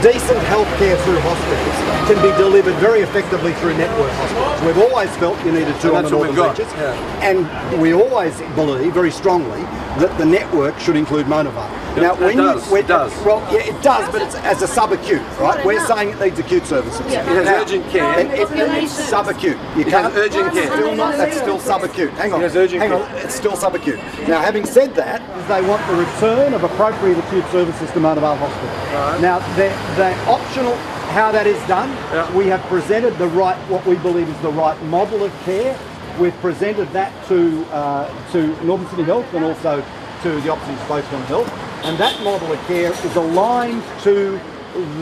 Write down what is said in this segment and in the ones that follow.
decent healthcare through hospitals can be delivered very effectively through network hospitals. We've always felt you needed to on the Northern Beaches, and we always believe very strongly that the network should include Mona Vale. Now, it does. Well, yeah, it does, but it's as a sub-acute, right? We're saying it needs acute services. It has urgent care. It's sub-acute. You can't. Urgent care. That's still sub-acute. Hang on. It has urgent Hang on. care. It's still sub-acute. Now, having said that, they want the return of appropriate acute services to Mona Vale Hospital. Right. Now, they're optional. How that is done, we have presented what we believe is the right model of care. We've presented that to Northern City Health and also to the Opposition Spokesman on Health, and that model of care is aligned to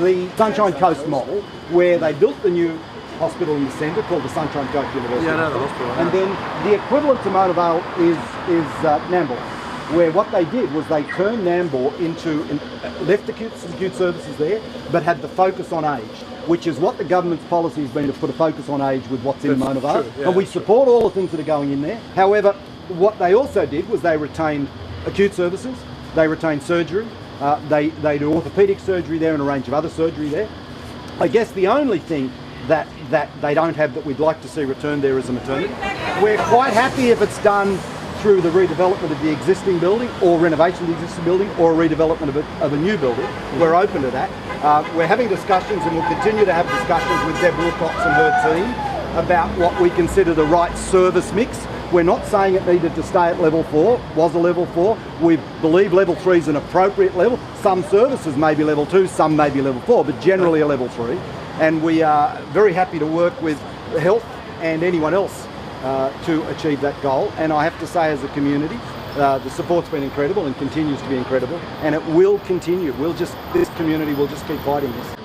the Sunshine Coast model, where they built the new hospital in the centre called the Sunshine Coast University. Yeah, I know the hospital. And then the equivalent to Mona Vale is Nambour, where what they did was they turned Nambour into left acute services there, but had the focus on age, which is what the government's policy has been, to put a focus on age with what's in Mona Vale. Yeah, and we support all the things that are going in there. However, what they also did was they retained acute services, they retained surgery, they do orthopaedic surgery there and a range of other surgery there. I guess the only thing that they don't have that we'd like to see returned there is a maternity. We're quite happy if it's done through the redevelopment of the existing building, or renovation of the existing building, or a redevelopment of a new building. We're open to that. We're having discussions, and we'll continue to have discussions with Deb Wilcox and her team about what we consider the right service mix. We're not saying it needed to stay at level 4, was a level 4. We believe level 3 is an appropriate level. Some services may be level 2, some may be level 4, but generally a level 3. And we are very happy to work with health and anyone else to achieve that goal. And I have to say, as a community, the support's been incredible and continues to be incredible, and it will continue. This community will just keep fighting this.